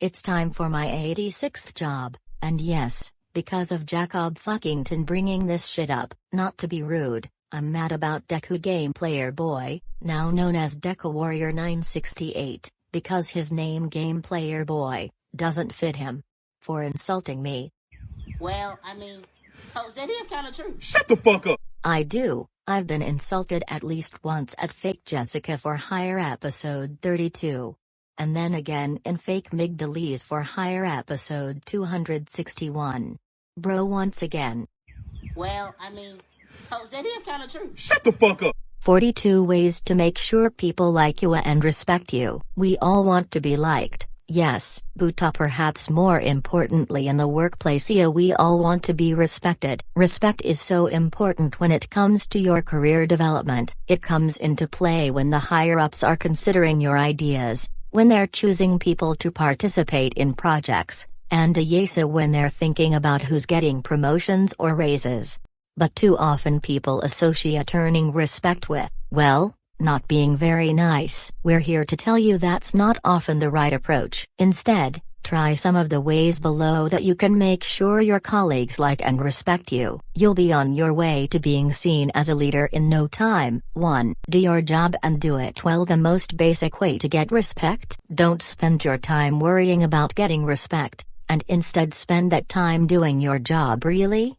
It's time for my 86th job, and yes, because of Jacob Fuckington bringing this shit up, not to be rude, I'm mad about Deku Game Player Boy, now known as Deku Warrior 968, because his name Game Player Boy doesn't fit him. For insulting me. Well, I mean, Coach, that is kind of true. Shut the fuck up! I do. I've been insulted at least once at Fake Jessica for Hire episode 32. And then again in Fake Migdalese for Hire episode 261. Bro, once again. Well, I mean, Coach, that is kind of true. Shut the fuck up! 42 ways to make sure people like you and respect you. We all want to be liked. Yes, but perhaps more importantly in the workplace, we all want to be respected. Respect is so important when it comes to your career development. It comes into play when the higher-ups are considering your ideas, when they're choosing people to participate in projects, and when they're thinking about who's getting promotions or raises. But too often people associate earning respect with, well, not being very nice. We're here to tell you that's not often the right approach. Instead, try some of the ways below that you can make sure your colleagues like and respect you. You'll be on your way to being seen as a leader in no time. 1. Do your job and do it well. The most basic way to get respect. Don't spend your time worrying about getting respect, and instead spend that time doing your job really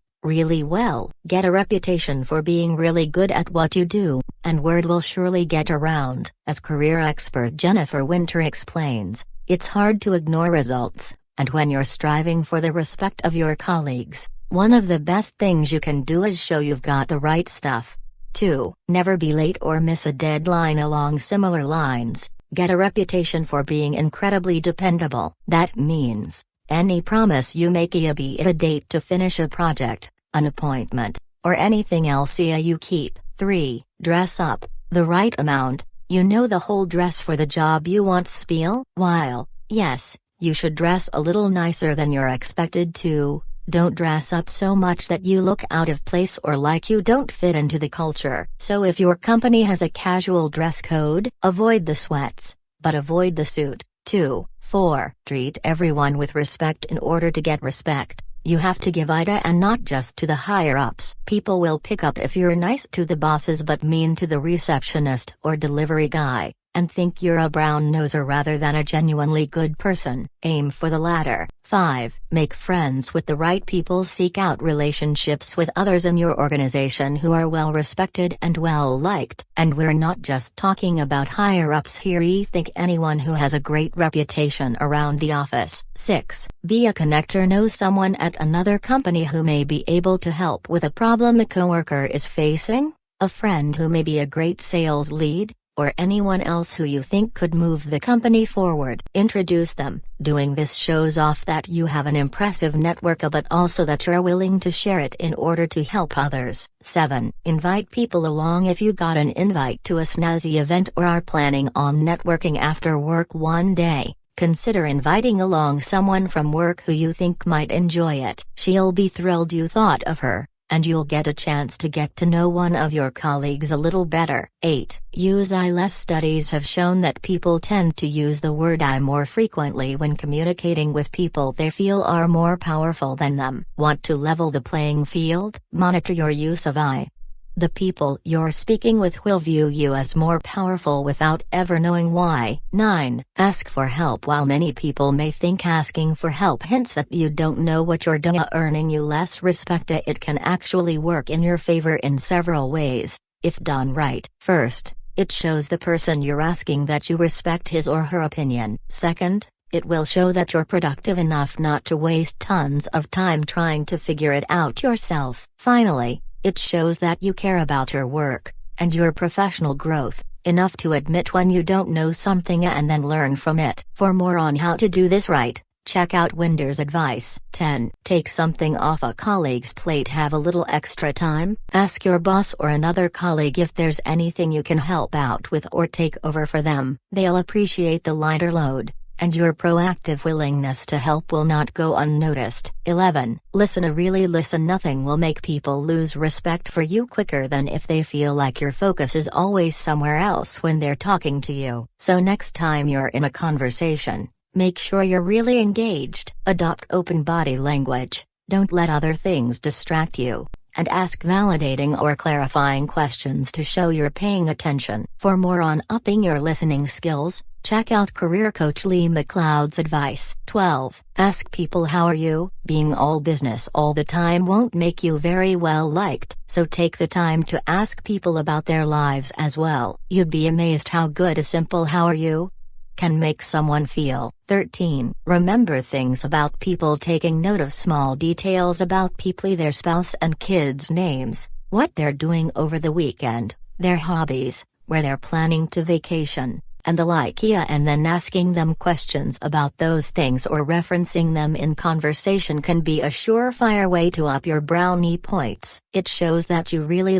well. Get a reputation for being really good at what you do, and word will surely get around. As career expert Jennifer Winter explains, it's hard to ignore results, and when you're striving for the respect of your colleagues, one of the best things you can do is show you've got the right stuff. 2. Never be late or miss a deadline. Along similar lines, get a reputation for being incredibly dependable. That means, any promise you make, be it a date to finish a project, an appointment, or anything else you keep. 3. Dress up the right amount. You know the whole dress for the job you want spiel? While, yes, you should dress a little nicer than you're expected to, don't dress up so much that you look out of place or like you don't fit into the culture. So if your company has a casual dress code, avoid the sweats, but avoid the suit. 2. 4. Treat everyone with respect. In order to get respect, you have to give it, and not just to the higher-ups. People will pick up if you're nice to the bosses but mean to the receptionist or delivery guy, and think you're a brown-noser rather than a genuinely good person. Aim for the latter. 5. Make friends with the right people. Seek out relationships with others in your organization who are well respected and well liked. And we're not just talking about higher-ups here. Think anyone who has a great reputation around the office. 6. Be a connector. Know someone at another company who may be able to help with a problem a coworker is facing, a friend who may be a great sales lead, or anyone else who you think could move the company forward. Introduce them. Doing this shows off that you have an impressive network, but also that you're willing to share it in order to help others. 7. Invite people along. If you got an invite to a snazzy event or are planning on networking after work one day, consider inviting along someone from work who you think might enjoy it. She'll be thrilled you thought of her, and you'll get a chance to get to know one of your colleagues a little better. 8. Use I less. Studies have shown that people tend to use the word I more frequently when communicating with people they feel are more powerful than them. Want to level the playing field? Monitor your use of I. The people you're speaking with will view you as more powerful without ever knowing why. 9. Ask for help. While many people may think asking for help hints that you don't know what you're doing, earning you less respect, it can actually work in your favor in several ways, if done right. First, it shows the person you're asking that you respect his or her opinion. Second, it will show that you're productive enough not to waste tons of time trying to figure it out yourself. Finally, it shows that you care about your work, and your professional growth, enough to admit when you don't know something and then learn from it. For more on how to do this right, check out Winder's advice. 10. Take something off a colleague's plate. Have a little extra time? Ask your boss or another colleague if there's anything you can help out with or take over for them. They'll appreciate the lighter load, and your proactive willingness to help will not go unnoticed. 11. Listen. Really listen. Nothing will make people lose respect for you quicker than if they feel like your focus is always somewhere else when they're talking to you. So next time you're in a conversation, Make sure you're really engaged. Adopt open body language. Don't let other things distract you. And ask validating or clarifying questions to show you're paying attention. For more on upping your listening skills, check out career coach Lee McLeod's advice. 12. Ask people how are you. Being all business all the time won't make you very well liked, so take the time to ask people about their lives as well. You'd be amazed how good a simple how are you can make someone feel. 13. Remember things about people. Taking note of small details about people, their spouse and kids' names, what they're doing over the weekend, their hobbies, where they're planning to vacation, and the like. And then asking them questions about those things or referencing them in conversation can be a surefire way to up your brownie points. It shows that you really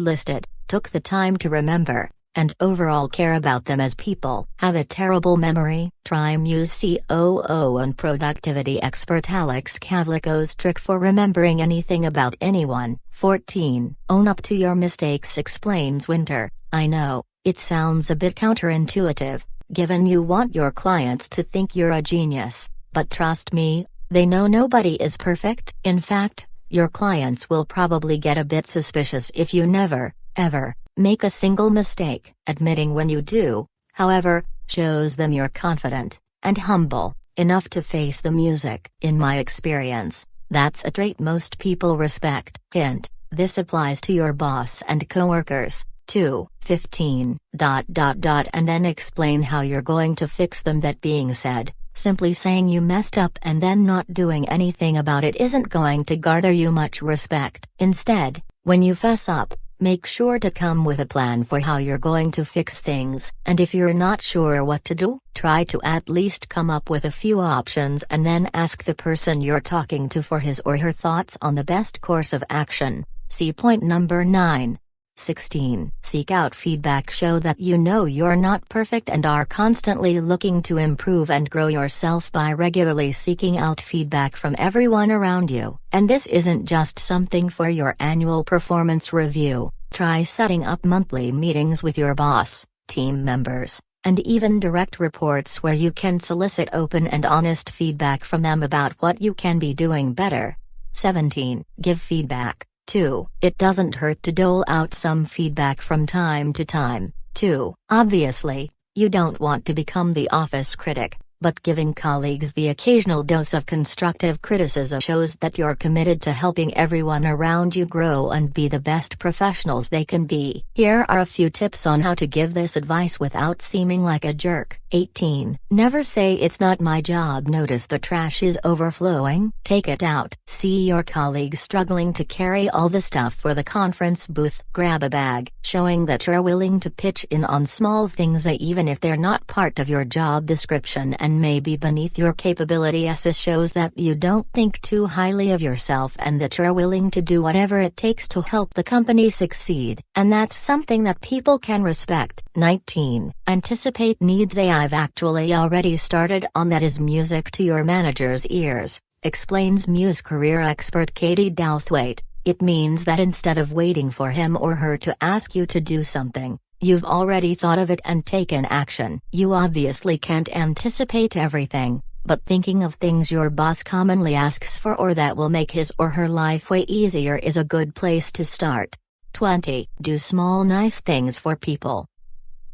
took the time to remember, and overall care about them as people. Have a terrible memory? Try Muse COO and productivity expert Alex Kavlico's trick for remembering anything about anyone. 14. Own up to your mistakes. Explains Winter. I know, it sounds a bit counterintuitive, given you want your clients to think you're a genius, but trust me, they know nobody is perfect. In fact, your clients will probably get a bit suspicious if you never, ever, make a single mistake. Admitting when you do, however, shows them you're confident and humble enough to face the music. In my experience, that's a trait most people respect. Hint: this applies to your boss and coworkers, too. 15. And then explain how you're going to fix them. That being said, simply saying you messed up and then not doing anything about it isn't going to garner you much respect. Instead, when you fess up, make sure to come with a plan for how you're going to fix things. And if you're not sure what to do, try to at least come up with a few options and then ask the person you're talking to for his or her thoughts on the best course of action. See point number 9. 16. Seek out feedback. Show that you know you're not perfect and are constantly looking to improve and grow yourself by regularly seeking out feedback from everyone around you. And this isn't just something for your annual performance review. Try setting up monthly meetings with your boss, team members, and even direct reports where you can solicit open and honest feedback from them about what you can be doing better. 17. Give feedback. 2. It doesn't hurt to dole out some feedback from time to time, too. Obviously, you don't want to become the office critic, but giving colleagues the occasional dose of constructive criticism shows that you're committed to helping everyone around you grow and be the best professionals they can be. Here are a few tips on how to give this advice without seeming like a jerk. 18. Never say it's not my job. Notice the trash is overflowing? Take it out. See your colleague struggling to carry all the stuff for the conference booth? Grab a bag, showing that you're willing to pitch in on small things even if they're not part of your job description and may be beneath your capabilities. Shows that you don't think too highly of yourself and that you're willing to do whatever it takes to help the company succeed. And that's something that people can respect. 19. Anticipate needs. I've actually already started on that. Is music to your manager's ears, explains Muse career expert Katie Douthwaite. It means that instead of waiting for him or her to ask you to do something, you've already thought of it and taken action. You obviously can't anticipate everything, but thinking of things your boss commonly asks for or that will make his or her life way easier is a good place to start. 20. Do small nice things for people.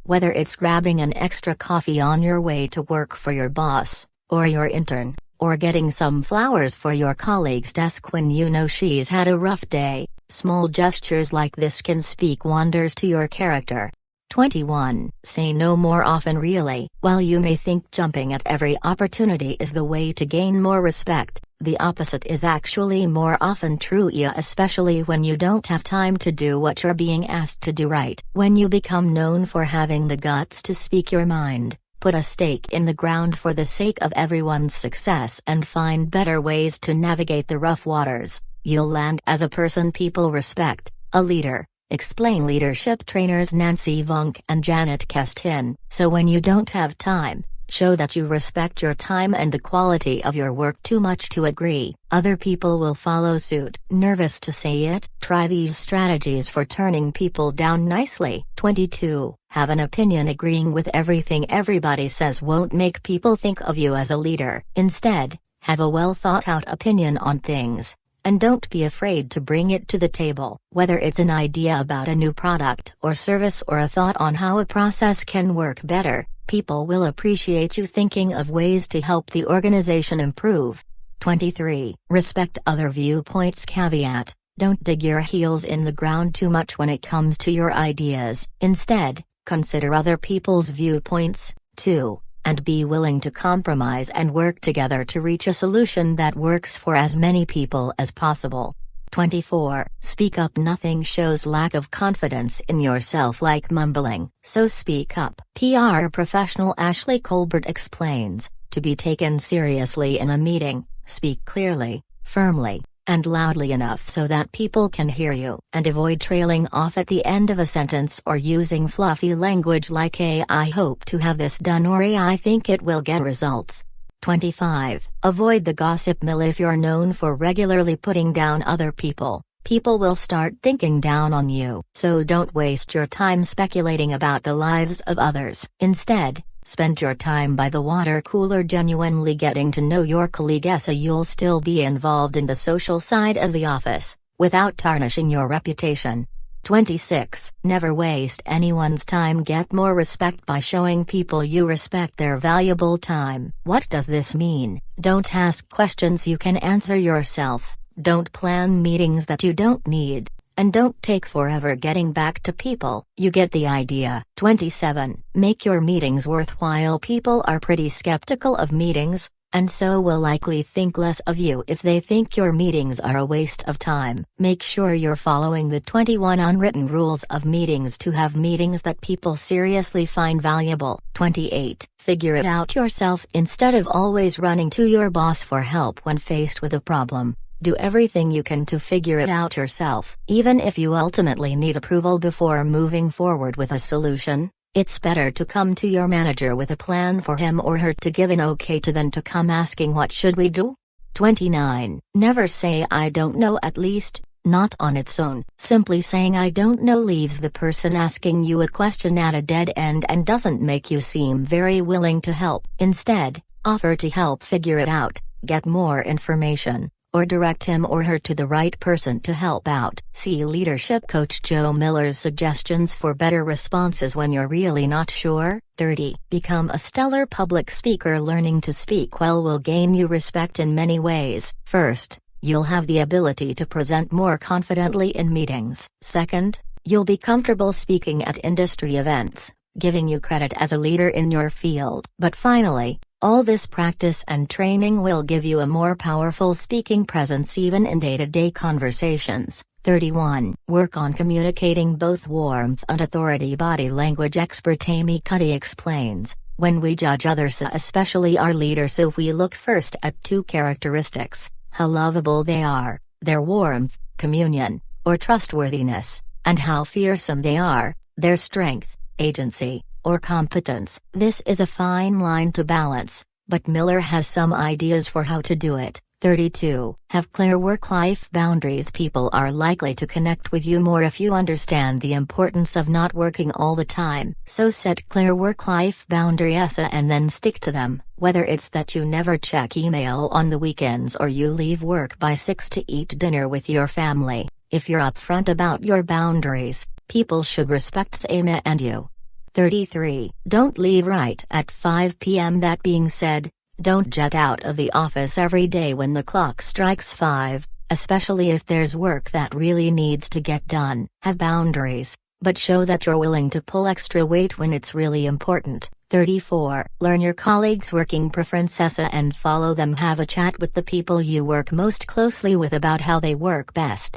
Whether it's grabbing an extra coffee on your way to work for your boss, or your intern, or getting some flowers for your colleague's desk when you know she's had a rough day, small gestures like this can speak wonders to your character. 21. Say no more often. Really, while you may think jumping at every opportunity is the way to gain more respect, the opposite is actually more often true, especially when you don't have time to do what you're being asked to do right. When you become known for having the guts to speak your mind, put a stake in the ground for the sake of everyone's success and find better ways to navigate the rough waters, you'll land as a person people respect, a leader. Explain leadership trainers Nancy Vunk and Janet Kestin. So when you don't have time, Show that you respect your time and the quality of your work too much to agree. Other people will follow suit. Nervous to say it? Try these strategies for turning people down nicely. 22. Have an opinion. Agreeing with everything everybody says won't make people think of you as a leader. Instead, have a well thought out opinion on things. And don't be afraid to bring it to the table. Whether it's an idea about a new product or service or a thought on how a process can work better, people will appreciate you thinking of ways to help the organization improve. 23. Respect other viewpoints. Caveat: don't dig your heels in the ground too much when it comes to your ideas. Instead, consider other people's viewpoints, too, and be willing to compromise and work together to reach a solution that works for as many people as possible. 24. Speak up. Nothing shows lack of confidence in yourself like mumbling, so speak up. PR professional Ashley Colbert explains, to be taken seriously in a meeting, speak clearly, firmly, and loudly enough so that people can hear you, and avoid trailing off at the end of a sentence or using fluffy language like I hope to have this done or I think it will get results. 25. Avoid the gossip mill. If you're known for regularly putting down other people, people will start thinking down on you. So don't waste your time speculating about the lives of others. Instead, spend your time by the water cooler genuinely getting to know your colleague so you'll still be involved in the social side of the office, without tarnishing your reputation. 26. Never waste anyone's time. Get more respect by showing people you respect their valuable time. What does this mean? Don't ask questions you can answer yourself, don't plan meetings that you don't need, and don't take forever getting back to people. You get the idea. 27. Make your meetings worthwhile. People are pretty skeptical of meetings, and so will likely think less of you if they think your meetings are a waste of time. Make sure you're following the 21 unwritten rules of meetings to have meetings that people seriously find valuable. 28. Figure it out yourself. Instead of always running to your boss for help when faced with a problem, do everything you can to figure it out yourself. Even if you ultimately need approval before moving forward with a solution, it's better to come to your manager with a plan for him or her to give an okay to than to come asking what should we do? 29. Never say I don't know, at least, not on its own. Simply saying I don't know leaves the person asking you a question at a dead end and doesn't make you seem very willing to help. Instead, offer to help figure it out, get more information, or direct him or her to the right person to help out. See leadership coach Joe Miller's suggestions for better responses when you're really not sure. 30. Become a stellar public speaker. Learning to speak well will gain you respect in many ways. First, you'll have the ability to present more confidently in meetings. Second, you'll be comfortable speaking at industry events, giving you credit as a leader in your field. But finally, all this practice and training will give you a more powerful speaking presence even in day-to-day conversations. 31. Work on communicating both warmth and authority. Body language expert Amy Cuddy explains, when we judge others, especially our leaders, so we look first at two characteristics: how lovable they are, their warmth, communion, or trustworthiness, and how fearsome they are, their strength, agency, or competence. This is a fine line to balance, but Miller has some ideas for how to do it. 32. Have clear work-life boundaries. People are likely to connect with you more if you understand the importance of not working all the time. So set clear work-life boundaries and then stick to them. Whether it's that you never check email on the weekends or you leave work by 6 to eat dinner with your family, if you're upfront about your boundaries, people should respect them and you. 33. Don't leave right at 5 p.m. That being said, don't jet out of the office every day when the clock strikes 5, especially if there's work that really needs to get done. Have boundaries, but show that you're willing to pull extra weight when it's really important. 34. Learn your colleagues' working preferences and follow them. Have a chat with the people you work most closely with about how they work best.